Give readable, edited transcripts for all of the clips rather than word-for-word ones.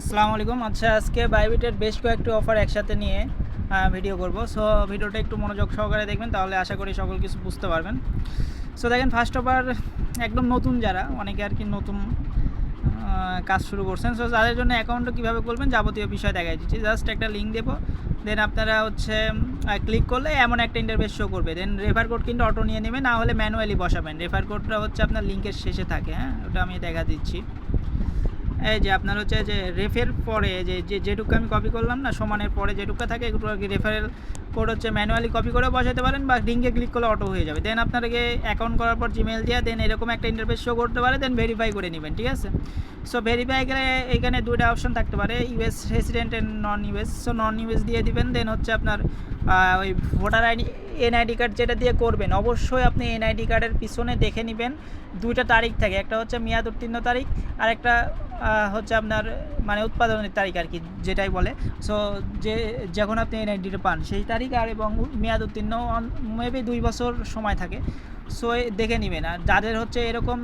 আসসালামু আলাইকুম। আচ্ছা, আজকে বাইবিটের বেশ কয়েকটি অফার একসাথে নিয়ে ভিডিও করব। সো ভিডিওটা একটু মনোযোগ সহকারে দেখবেন, তাহলে আশা করি সকল কিছু বুঝতে পারবেন। সো দেখেন, ফার্স্ট অফার একদম নতুন, যারা অনেকে আর কি নতুন কাজ শুরু করছেন, সো তাদের জন্য অ্যাকাউন্টটা কীভাবে করবেন যাবতীয় বিষয় দেখাই দিচ্ছি। জাস্ট একটা লিঙ্ক দেবো, দেন আপনারা হচ্ছে ক্লিক করলে এমন একটা ইন্টারফেস শো করবে। দেন রেফার কোড কিন্তু অটো নিয়ে নেবে, না হলে ম্যানুয়ালি বসাবেন। রেফার কোডটা হচ্ছে আপনার লিঙ্কের শেষে থাকে। হ্যাঁ, ওটা আমি দেখা দিচ্ছি। এই যে আপনার হচ্ছে যে রেফের পরে যেটুকু আমি কপি করলাম না, সমানের পরে যেটুকু থাকে এগুলো আর কি রেফারেল কোড হচ্ছে ম্যানুয়ালি কপি করে বসাতে পারেন, বা লিঙ্কে ক্লিক করলে অটো হয়ে যাবে। দেন আপনাকে অ্যাকাউন্ট করার পর জিমেল দিয়ে দেন এরকম একটা ইন্টারফেস শো করতে পারে, দেন ভেরিফাই করে নেবেন। ঠিক আছে, সো ভেরিফাই গেলে এখানে দুইটা অপশন থাকতে পারে, US resident and non US. So non US দিয়ে দিবেন। দেন হচ্ছে আপনার ওই ভোটার আইডি এনআইডি কার্ড যেটা দিয়ে করবেন, অবশ্যই আপনি এনআইডি কার্ডের পিছনে দেখে নেবেন দুইটা তারিখ থাকে, একটা হচ্ছে মেয়াদ উত্তীর্ণ তারিখ, আর একটা হচ্ছে আপনার মানে উৎপাদনের তারিখ আর কি, যেটাই বলে। সো যখন আপনি এনআইডিটা পান সেই তারিখ আর এবং মেয়াদ উত্তীর্ণ মেবি 2 বছর সময় থাকে। সো দেখে নেবেন। আর যাদের হচ্ছে এরকম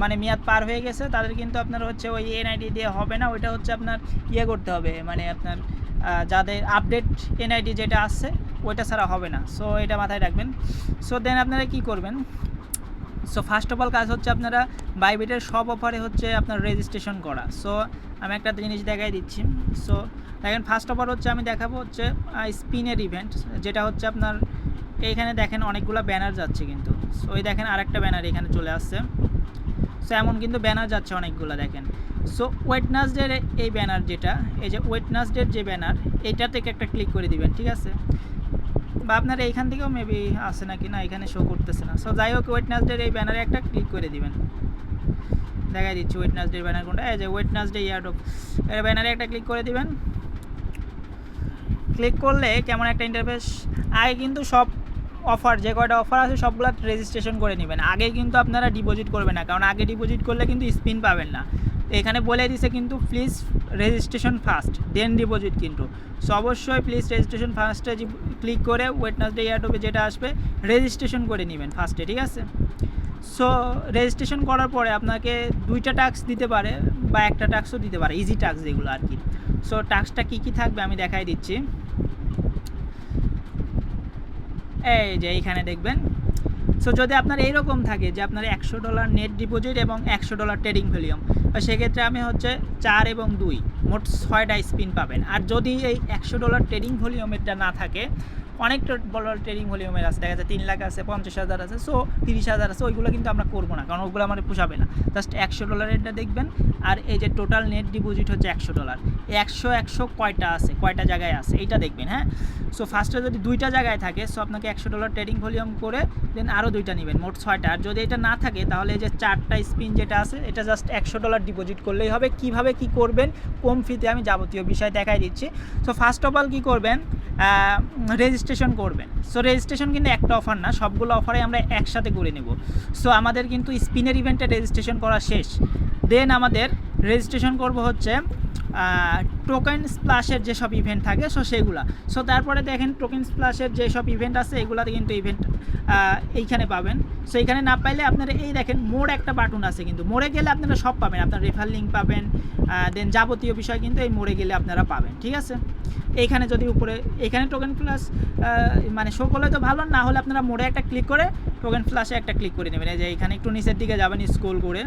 মানে মেয়াদ পার হয়ে গেছে তাদের কিন্তু আপনার হচ্ছে ওই এনআইডি দিয়ে হবে না, ওইটা হচ্ছে আপনার করতে হবে, মানে আপনার যাদের আপডেট এনআইডি যেটা আসছে ওইটা ছাড়া হবে না। সো এটা মাথায় রাখবেন। সো দেন আপনারা কী করবেন, সো ফার্স্ট অফ অল কাজ হচ্ছে আপনারা বাইবিটের সব অফারে হচ্ছে আপনার রেজিস্ট্রেশন করা। সো আমি একটা জিনিস দেখাই দিচ্ছি। সো দেখেন, ফার্স্ট অফার হচ্ছে আমি দেখাবো হচ্ছে স্পিনের ইভেন্ট, যেটা হচ্ছে আপনার এইখানে দেখেন অনেকগুলো ব্যানার যাচ্ছে কিন্তু। সো ওই দেখেন আরেকটা ব্যানার এখানে চলে আসছে। সো এমন কিন্তু ব্যানার যাচ্ছে অনেকগুলো দেখেন। সো ওয়েডনেসডের এই ব্যানার, যেটা এই যে ওয়েডনেসডের যে ব্যানার, এইটা থেকে একটা ক্লিক করে দিবেন। ঠিক আছে, বা আপনার এইখান থেকেও মেবি আসে নাকি, না এখানে শো করতেছে না। সো যাই হোক, ওয়েডনেসডের এই ব্যানারে একটা ক্লিক করে দিবেন। দেখাই দিচ্ছি ওয়েডনেসডের ব্যানার কোনটা। এই যে ওয়েডনেসডে ইয়ারডপ এর ব্যানারে একটা ক্লিক করে দিবেন। ক্লিক করলে কেমন একটা ইন্টারফেস, আগে কিন্তু সব অফার যে কয়টা অফার আছে সবগুলো রেজিস্ট্রেশন করে নেবেন। আগে কিন্তু আপনারা ডিপোজিট করবেন না, কারণ আগে ডিপোজিট করলে কিন্তু স্পিন পাবেন না। এখানে বলে দিছে কিন্তু please registration first then deposit কিন্তু। সো অবশ্যই প্লিজ রেজিস্ট্রেশন ফার্স্টে ক্লিক করে ওয়েডনেসডে ইয়ারডপে যেটা আসবে রেজিস্ট্রেশন করে নেবেন ফার্স্টে। ঠিক আছে, সো রেজিস্ট্রেশন করার পরে আপনাকে 2টা টাস্ক দিতে পারে বা একটা টাস্কও দিতে পারে, ইজি টাস্ক যেগুলো আর কি। সো টাস্কটা কী কী থাকবে আমি দেখাই দিচ্ছি। এই যে এইখানে দেখবেন। সো যদি আপনার এইরকম থাকে যে আপনার $100 নেট ডিপোজিট এবং $100 ট্রেডিং ভলিউম, সেক্ষেত্রে আমি হচ্ছে 4 এবং 2 মোট 6টা স্পিন পাবেন। আর যদি এই $100 ট্রেডিং ভলিউমেরটা না থাকে, অনেকটা বড় ট্রেডিং ভলিউমের আছে, দেখা যায় 3 লাখ আছে, 50,000 আছে, সো 30,000 আছে, ওইগুলো কিন্তু আমরা করবো না, কারণ ওগুলো আমার পোষাবে না। জাস্ট $100 দেখবেন। আর এই যে টোটাল নেট ডিপোজিট হচ্ছে $100, 100 কয়টা আছে, কয়টা জায়গায় আছে এইটা দেখবেন। হ্যাঁ, সো ফার্স্টে যদি 2টা জায়গায় থাকে, সো আপনাকে $100 ট্রেডিং ভলিউম করে দেন আরও 2টা নেবেন, মোট 6টা। আর যদি এটা না থাকে তাহলে এই যে 4টা স্পিন যেটা আছে এটা জাস্ট $100 ডিপোজিট করলেই হবে। কিভাবে কি করবেন, কম ফিতে আমি যাবতীয় বিষয় দেখাই দিচ্ছি। সো ফার্স্ট অফ অল কী করবেন, রেজিস্ট্রেশন করবেন। সো রেজিস্ট্রেশন কিন্তু একটা অফার না, সবগুলো অফারে আমরা একসাথে করে নেব। সো আমাদের কিন্তু স্পিনের ইভেন্টে রেজিস্ট্রেশন করা শেষ। দেন আমাদের রেজিস্ট্রেশন করব হচ্ছে টোকেন স্প্লাশের যেসব ইভেন্ট থাকে, সো সেগুলা। সো তারপরে দেখেন টোকেন স্প্লাশের যেসব ইভেন্ট আছে এগুলাতে কিন্তু ইভেন্ট এইখানে পাবেন। সো এইখানে না পাইলে আপনারা এই দেখেন মোড় একটা বাটন আছে, কিন্তু মোড়ে গেলে আপনারা সব পাবেন, আপনার রেফার লিঙ্ক পাবেন, দেন যাবতীয় বিষয় কিন্তু এই মোড়ে গেলে আপনারা পাবেন। ঠিক আছে, এইখানে যদি উপরে এখানে টোকেন প্লাস মানে শো করলে তো ভালো, না হলে আপনারা মোড়ে একটা ক্লিক করে টোকেন প্লাসে একটা ক্লিক করে নেবেন। এই যে এইখানে একটু নিচের দিকে যাবেন স্ক্রল করে,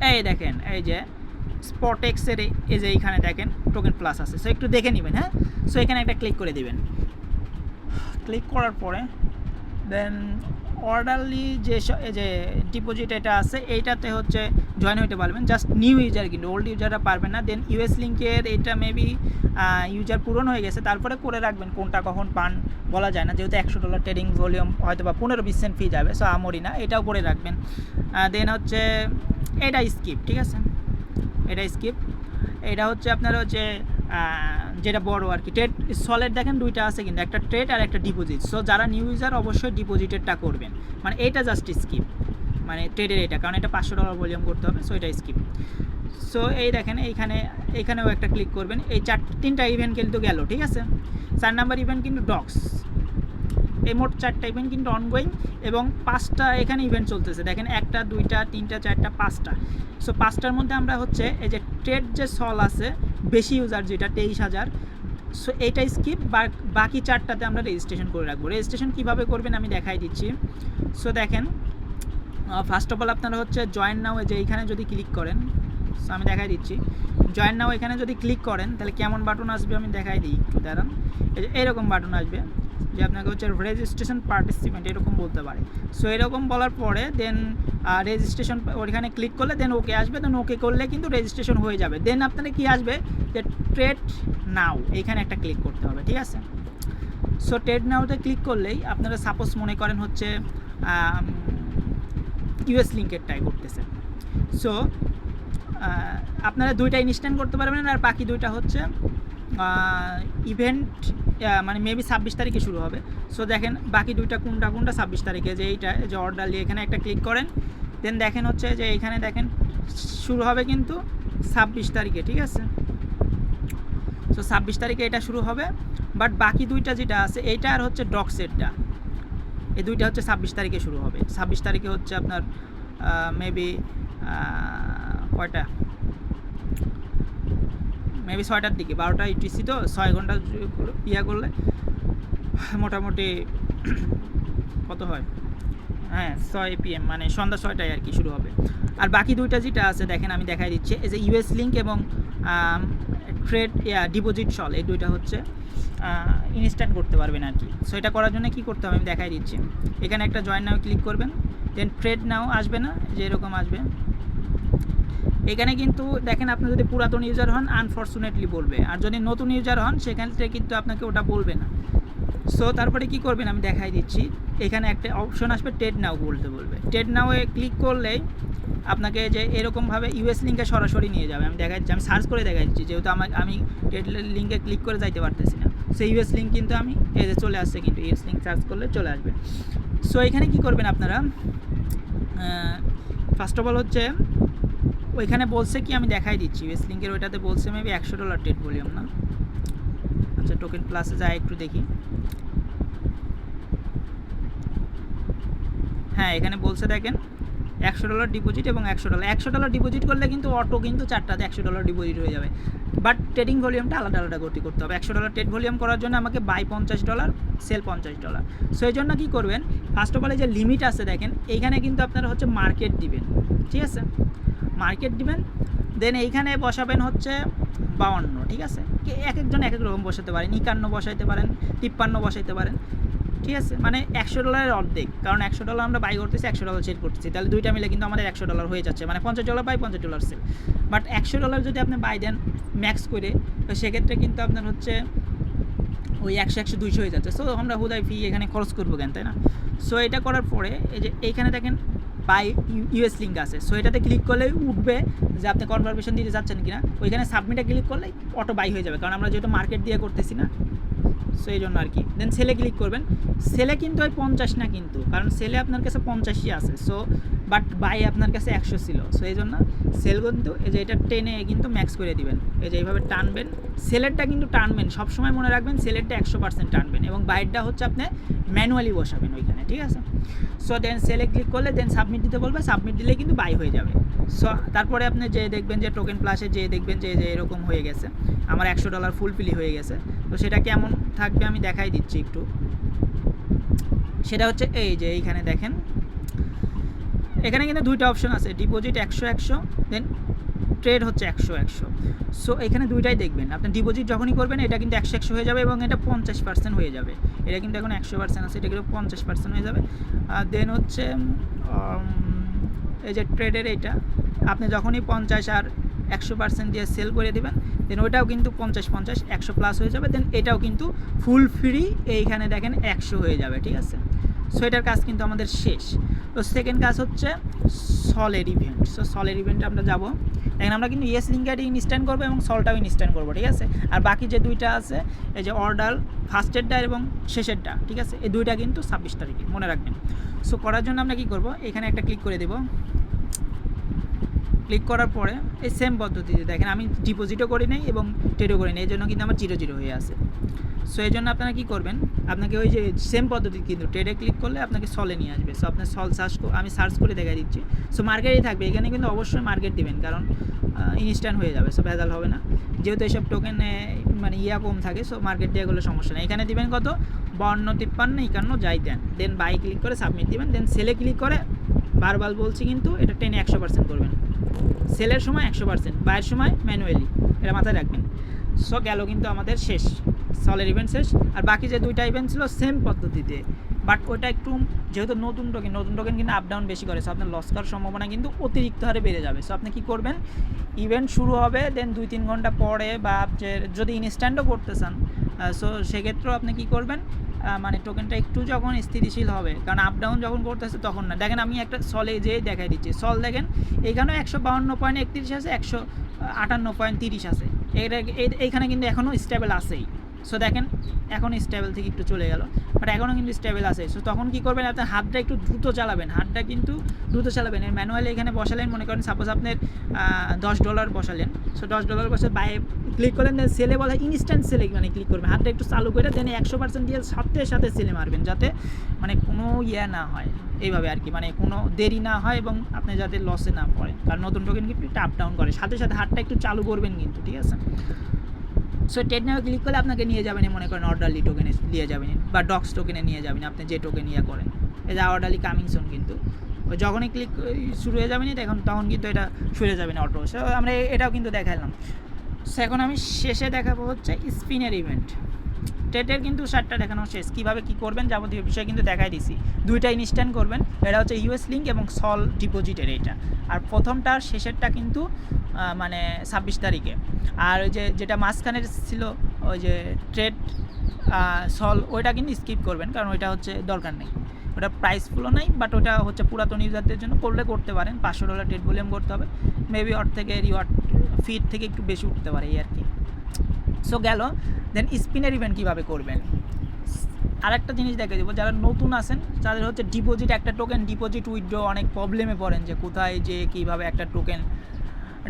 এই দেখেন এই যে স্পটেক্সের এই যে এইখানে দেখেন টোকেন প্লাস আছে, সো একটু দেখে নেবেন। হ্যাঁ, সো এখানে একটা ক্লিক করে দিবেন। ক্লিক করার পরে দেন অর্ডারলি যে ডিপোজিট এটা আছে এইটাতে হচ্ছে জয়েন হইতে পারবেন, জাস্ট নিউ ইউজার, কিন্তু ওল্ড ইউজাররা পারবেন না। দেন ইউএস লিঙ্কের এটা মেবি ইউজার পূরণ হয়ে গেছে, তারপরে করে রাখবেন, কোনটা কখন পান বলা যায় না, যেহেতু $100 ট্রেডিং ভলিউম হয়তো বা 15-20 সেন্ট ফি যাবে, সো আমরি না, এটাও করে রাখবেন। দেন হচ্ছে এটা স্কিপ। ঠিক আছে, এটা স্কিপ। এটা হচ্ছে আপনার হচ্ছে যেটা বড় আর কি, ট্রেড সলিড দেখেন 2টা আছে কিন্তু, একটা ট্রেড আর একটা ডিপোজিট। সো যারা নিউ ইউজার অবশ্যই ডিপোজিটেরটা করবেন, মানে এইটা জাস্ট স্কিপ, মানে ট্রেডের এটা, কারণ এটা $500 ভলিউম করতে হবে, সো এটা স্কিপ। সো এই দেখেন এইখানেও একটা ক্লিক করবেন। এই 3টা ইভেন্ট কিন্তু গেল। ঠিক আছে, 4 নাম্বার ইভেন্ট কিন্তু ডক্স, এই মোট 4টা ইভেন্ট কিন্তু অনগোয়িং এবং 5টা এখানে ইভেন্ট চলতেছে দেখেন 1টা 2টা 3টা 4টা 5টা। সো 5টার মধ্যে আমরা হচ্ছে এই যে ট্রেড যে সল আছে বেশি ইউজার যেটা 23,000, সো এইটা স্কিপ, বাকি 4টাতে আমরা রেজিস্ট্রেশন করে রাখবো। রেজিস্ট্রেশন কীভাবে করবেন আমি দেখাই দিচ্ছি। সো দেখেন ফার্স্ট অফ অল আপনারা হচ্ছে জয়েন নাও, যে এইখানে যদি ক্লিক করেন, সো আমি দেখাই দিচ্ছি জয়েন নাও এখানে যদি ক্লিক করেন তাহলে কেমন বাটন আসবে আমি দেখাই দিই, একটু দাঁড়ান। এরকম বাটন আসবে যে আপনাকে হচ্ছে রেজিস্ট্রেশন পার্টিসিপেন্ট এরকম বলতে পারে। সো এরকম বলার পরে দেন রেজিস্ট্রেশন ওইখানে ক্লিক করলে দেন ওকে আসবে, দেন ওকে করলে কিন্তু রেজিস্ট্রেশন হয়ে যাবে। দেন আপনাদের কি আসবে যে ট্রেড নাও, এইখানে একটা ক্লিক করতে হবে, ঠিক আছে। সো ট্রেড নাওতে ক্লিক করলেই আপনারা সাপোজ মনে করেন হচ্ছে ইউএস লিঙ্কের ট্রাই করতেছে। সো আপনারা দুইটা ইনস্ট্যান্ট করতে পারবেন, আর বাকি দুইটা হচ্ছে ইভেন্ট মানে মেবি 26 তারিখে শুরু হবে। সো দেখেন বাকি দুইটা কোনটা 26 তারিখে, যে এইটা যে অর্ডার নিয়ে এখানে একটা ক্লিক করেন, দেন দেখেন হচ্ছে যে এইখানে দেখেন শুরু হবে কিন্তু 26 তারিখে, ঠিক আছে। সো 26 তারিখে এটা শুরু হবে, বাট বাকি দুইটা যেটা আছে এইটা আর হচ্ছে ডক সেটটা, এই দুইটা হচ্ছে 26 তারিখে শুরু হবে। 26 তারিখে হচ্ছে আপনার মেবি কয়টা, মেবি 6টার দিকে, 12টা ইউটিসি তো 6 ঘন্টা ইয়া করলে মোটামুটি কত হয়, হ্যাঁ 6 PM মানে সন্ধ্যা 6টায় আর কি শুরু হবে। আর বাকি দুইটা যেটা আছে দেখেন আমি দেখাই দিচ্ছি, এই যে ইউএস লিঙ্ক এবং ট্রেড ডিপোজিট সল, এই দুইটা হচ্ছে ইনস্ট্যান্ট করতে পারবেন আর কি। সো এটা করার জন্য কী করতে হবে আমি দেখাই দিচ্ছি। এখানে একটা জয়েন নাও ক্লিক করবেন, দেন ট্রেড নাও আসবে না, যে এরকম আসবে। এখানে কিন্তু দেখেন আপনি যদি পুরাতন ইউজার হন আনফর্চুনেটলি বলবে, আর যদি নতুন ইউজার হন সেখান থেকে কিন্তু আপনাকে ওটা বলবে না। সো তারপরে কি করবেন আমি দেখাই দিচ্ছি, এখানে একটা অপশন আসবে ট্রেড নাও বলতে বলবে। ট্রেড নাওয়ে ক্লিক করলেই আপনাকে যে এরকমভাবে ইউএস লিঙ্কে সরাসরি নিয়ে যাবে। আমি দেখাচ্ছি, আমি সার্চ করে দেখাচ্ছি, যেহেতু আমি ট্রেড লিঙ্কে ক্লিক করে যাইতে পারতেছি না। সেই ইউএস লিঙ্ক কিন্তু আমি এই যে চলে আসছে, কিন্তু ইউএস লিঙ্ক সার্চ করলে চলে আসবে। সো এখানে কি করবেন আপনারা, ফার্স্ট অফ অল হচ্ছে ওইখানে বলছে কি আমি দেখাই দিচ্ছি, ইউএস লিঙ্কের ওইটাতে বলছে মেবি $100 ট্রেড ভলিউম না। আচ্ছা টোকেন প্লাসে যাই একটু দেখি, হ্যাঁ এখানে বলছে দেখেন $100 ডিপোজিট এবং $100 ডিপোজিট করলে কিন্তু অটো কিন্তু 4টাতে $100 ডিপোজিট হয়ে যাবে। বাট ট্রেডিং ভলিউমটা আলাদা আলাদা গতি করতে হবে। $100 ট্রেড ভলিউম করার জন্য আমাকে বাই $50, সেল $50। সো এই জন্য কী করবেন, ফার্স্ট অফ অল যে লিমিট আছে দেখেন এইখানে কিন্তু আপনারা হচ্ছে মার্কেট দিবেন, ঠিক আছে, মার্কেট দিবেন। দেন এইখানে বসাবেন হচ্ছে 52, ঠিক আছে। এক একজন এক এক রকম বসাতে পারেন, 51 বসাইতে পারেন, 53 বসাইতে পারেন, ঠিক আছে। মানে $100 অর্ধেক, কারণ $100 আমরা বাই করতেছি, $100 সেল করতেছি, তাহলে দুইটা মিলে কিন্তু আমাদের $100 হয়ে যাচ্ছে, মানে $50 বাই $50 সেল। বাট $100 যদি আপনি বাই দেন ম্যাক্স করে, তো সেক্ষেত্রে কিন্তু আপনার হচ্ছে ওই 100 200 হয়ে যাচ্ছে। সো আমরা হুদাই ফি এখানে খরচ করবো কেন, তাই না। সো এটা করার পরে এই যে এইখানে দেখেন বাই ইউএস লিঙ্ক আছে, সো এটাতে ক্লিক করলেই উঠবে যে আপনি কনফার্মেশন দিতে চাচ্ছেন কিনা। ওইখানে সাবমিটে ক্লিক করলেই অটো বাই হয়ে যাবে, কারণ আমরা যেহেতু মার্কেট দিয়ে করতেছি না, সো এই জন্য আর কি। দেন সেলে ক্লিক করবেন, সেলে কিন্তু ওই 50 না কিন্তু, কারণ সেলে আপনার কাছে 50ই আছে। সো বাট বাই আপনার কাছে 100 ছিল, সো এই জন্য সেল কিন্তু এই যে এটা টেনে কিন্তু ম্যাক্স করে দিবেন, এই যে এইভাবে টানবেন। সেলেরটা কিন্তু টানবেন, সবসময় মনে রাখবেন সেলেরটা 100% টানবেন, এবং বাইরটা হচ্ছে আপনি ম্যানুয়ালি বসাবেন ওইখানে, ঠিক আছে। সো দেন সেলে ক্লিক করলে দেন সাবমিট দিতে বলবে, সাবমিট দিলে কিন্তু বাই হয়ে যাবে। সো তারপরে আপনি যে দেখবেন যে টোকেন প্লাসে যে দেখবেন যে এরকম হয়ে গেছে, আমার $100 ফুলফিলি হয়ে গেছে। তো সেটা কেমন থাকবে আমি দেখাই দিচ্ছি একটু। সেটা হচ্ছে এই যে এইখানে দেখেন, এখানে কিন্তু দুইটা অপশন আছে, ডিপোজিট 100 দেন ট্রেড হচ্ছে 100। সো এখানে দুইটাই দেখবেন, আপনি ডিপোজিট যখনই করবেন এটা কিন্তু 100 হয়ে যাবে, এবং এটা 50% হয়ে যাবে। এটা কিন্তু এখন 100% আছে, এটা কিন্তু 50% হয়ে যাবে। দেন হচ্ছে এই যে ট্রেডের এইটা আপনি যখনই 50 আর 100% দিয়ে সেল করে দেবেন, দেন ওইটাও কিন্তু 50 100 প্লাস হয়ে যাবে। দেন এটাও কিন্তু ফুল ফ্রি, এইখানে দেখেন 100 হয়ে যাবে, ঠিক আছে। সো এটার কাজ কিন্তু আমাদের শেষ। তো সেকেন্ড কাজ হচ্ছে সলের ইভেন্ট। সো সলের ইভেন্টে আমরা যাব, এখন আমরা কিন্তু ইয়েস লিঙ্কটা ইনস্ট্যান্ট করবো এবং সলটাও ইনস্ট্যান্ট করবো, ঠিক আছে। আর বাকি যে দুইটা আছে এই যে অর্ডার ফার্স্টেরটা এবং শেষেরটা, ঠিক আছে, এই দুইটা কিন্তু 26 তারিখে মনে রাখবেন। সো করার জন্য আমরা কী করবো, এখানে একটা ক্লিক করে দেবো। ক্লিক করার পরে এই সেম পদ্ধতিতে দেখেন আমি ডিপোজিটও করি নাই এবং ট্রেডও করি নাই, এই জন্য কিন্তু আমার 0 হয়ে আছে। সো এই জন্য আপনারা কী করবেন, আপনাকে ওই যে সেম পদ্ধতি কিন্তু ট্রেডে ক্লিক করলে আপনাকে সলে নিয়ে আসবে। সো আপনার সল আমি সার্চ করে দেখাই দিচ্ছি। সো মার্কেটই থাকবে এখানে, কিন্তু অবশ্যই মার্কেট দিবেন, কারণ ইনস্ট্যান্ট হয়ে যাবে, সো ভেজাল হবে না, যেহেতু এইসব টোকেনে মানে কম থাকে। সো মার্কেট দিয়ে গেলে সমস্যা নেই। এখানে দিবেন কত 52, 53, 51 যাই দেন, দেন বাই ক্লিক করে সাবমিট দিবেন, দেন সেলে ক্লিক করে বারবার বলছি কিন্তু এটা টেনে 100% করবেন। সেলের সময় 100%, বাইয়ের সময় ম্যানুয়ালি, এটা মাথায় রাখবেন। সো গেল কিন্তু আমাদের শেষ, সলের ইভেন্ট শেষ। আর বাকি যে 2টা ইভেন্ট ছিল সেম পদ্ধতিতে, বাট ওইটা একটু যেহেতু নতুন টোকেন কিন্তু আপ ডাউন বেশি করে, সো আপনার লস করার সম্ভাবনা কিন্তু অতিরিক্ত হারে বেড়ে যাবে। সো আপনি কী করবেন, ইভেন্ট শুরু হবে দেন 2-3 ঘন্টা পরে, বা যদি ইনস্ট্যান্টও করতে চান, সো সেক্ষেত্রেও আপনি কী করবেন, মানে টোকেনটা একটু যখন স্থিতিশীল হবে, কারণ আপ ডাউন যখন করতেছে তখন না। দেখেন আমি একটা সলে যেয়ে দেখাই দিচ্ছি, সল দেখেন এখানেও 152.31 আছে, 158.30 আছে, এইখানে কিন্তু এখনও স্টেবল আছেই। সো দেখেন এখন স্টেবল থেকে একটু চলে গেল, বাট এখনও কিন্তু স্টেবল আছে। সো তখন কী করবেন, আপনার হাতটা একটু দ্রুত চালাবেন, এর ম্যানুয়ালি এখানে বসালেন, মনে করেন সাপোজ আপনার $10 বসালেন। সো $10 বসে বাই ক্লিক করলেন, দেন সেলে বলা ইনস্ট্যান্ট সেলে মানে ক্লিক করবেন, হাতটা একটু চালু করে দেন 100% দিয়ে সাথে সাথে সেলে মারবেন, যাতে মানে কোনো না হয় এইভাবে আর কি, মানে কোনো দেরি না হয় এবং আপনি যাতে লসে না পড়েন, কারণ নতুন টোকেন কিন্তু একটু আপ ডাউন করে, সাথে সাথে হাতটা একটু চালু করবেন কিন্তু, ঠিক আছে। সো ট্রেড নাও ক্লিক করলে আপনাকে নিয়ে যাবেন, মনে করেন অর্ডারলি টোকেনে নিয়ে যাবেন বা ডক্স টোকেনে নিয়ে যাবেন, আপনি যে টোকেন করেন। এই যে অর্ডারলি কামিং সুন, কিন্তু যখনই ক্লিক শুরু হয়ে যাবেন তখন কিন্তু এটা সরে যাবে না অটো। সো আমরা এটাও কিন্তু দেখালাম। সো এখন আমি শেষে দেখাবো হচ্ছে স্পিনের ইভেন্ট। ট্রেডের কিন্তু 7টা দেখানো শেষ, কীভাবে কী করবেন যাবতীয় বিষয় কিন্তু দেখাই দিছি। 2টা ইনস্ট্যান্ট করবেন, এটা হচ্ছে ইউএস লিঙ্ক এবং সল ডিপোজিটের এইটা, আর প্রথমটার শেষেরটা কিন্তু মানে 26 তারিখে। আর ওই যেটা মাঝখানের ছিল ওই যে ট্রেড সল, ওইটা কিন্তু স্কিপ করবেন, কারণ ওইটা হচ্ছে দরকার নেই, ওটা প্রাইসফুলও নাই, বাট ওটা হচ্ছে পুরাতন ইউজারদের জন্য, করতে পারেন। $500 ট্রেড ভলিউম করতে হবে, মেবি ওর থেকে রিওয়ার্ড ফিড থেকে একটু বেশি উঠতে পারে এই আর কি। সো গেল, দেন স্পিনের ইভেন্ট কীভাবে করবেন। আর একটা জিনিস দেখে দেবো, যারা নতুন আছেন তাদের হচ্ছে ডিপোজিট, একটা টোকেন ডিপোজিট উইথড্র অনেক প্রবলেমে পড়েন, যে কোথায় যে কীভাবে একটা টোকেন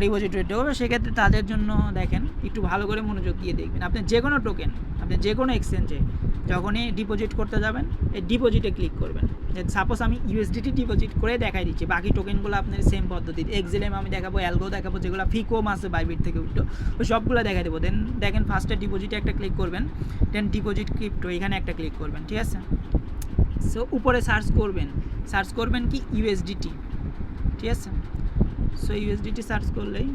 ডিপোজিট উইথড্র হবে। সেক্ষেত্রে তাদের জন্য দেখেন একটু ভালো করে মনোযোগ দিয়ে দেখবেন, আপনি যে কোনো টোকেন, আপনি যে কোনো এক্সচেঞ্জে যখনই ডিপোজিট করতে যাবেন, এই ডিপোজিটে ক্লিক করবেন। সাপোজ আমি ইউএসডিটি ডিপোজিট করে দেখাই দিচ্ছি, বাকি টোকেনগুলো আপনার সেম পদ্ধতি, এক্সেলেম আমি দেখাবো, অ্যালগো দেখাবো, যেগুলো ফিকোম আছে বাইবিট থেকে উঠতো, তো সবগুলো দেখা দেবো। দেন দেখেন ফার্স্টে ডিপোজিটে একটা ক্লিক করবেন, দেন ডিপোজিট ক্রিপ্টো এখানে একটা ক্লিক করবেন, ঠিক আছে। সো উপরে সার্চ করবেন কি ইউএসডিটি, ঠিক আছে। সো ইউএসডিটি সার্চ করলেই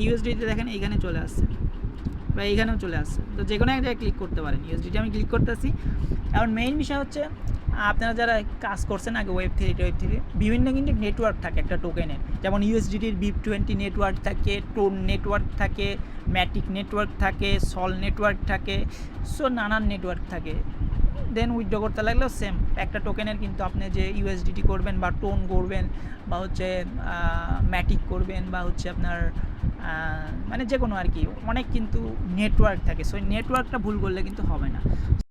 ইউএসডিটি দেখেন এইখানে চলে আসছে, বা এইখানেও চলে আসছে, তো যে কোনো এক জায়গায় ক্লিক করতে পারেন। ইউএসডিটি আমি ক্লিক করতেছি। এখন মেইন বিষয় হচ্ছে, আপনারা যারা কাজ করছেন আগে ওয়েব3 বিভিন্ন কিন্তু নেটওয়ার্ক থাকে একটা টোকেনের, যেমন ইউএসডিটির BIP20 নেটওয়ার্ক থাকে, টোন নেটওয়ার্ক থাকে, ম্যাটিক নেটওয়ার্ক থাকে, সল নেটওয়ার্ক থাকে, সো নানান নেটওয়ার্ক থাকে। দেন উইথড্র করতে লাগলেও সেম একটা টোকেনের কিন্তু আপনি যে ইউএসডিটি করবেন বা টোন করবেন বা হচ্ছে ম্যাটিক করবেন বা হচ্ছে আপনার মানে যে কোনো আর কি, অনেক কিন্তু নেটওয়ার্ক থাকে। সো নেটওয়ার্কটা ভুল করলে কিন্তু হবে না।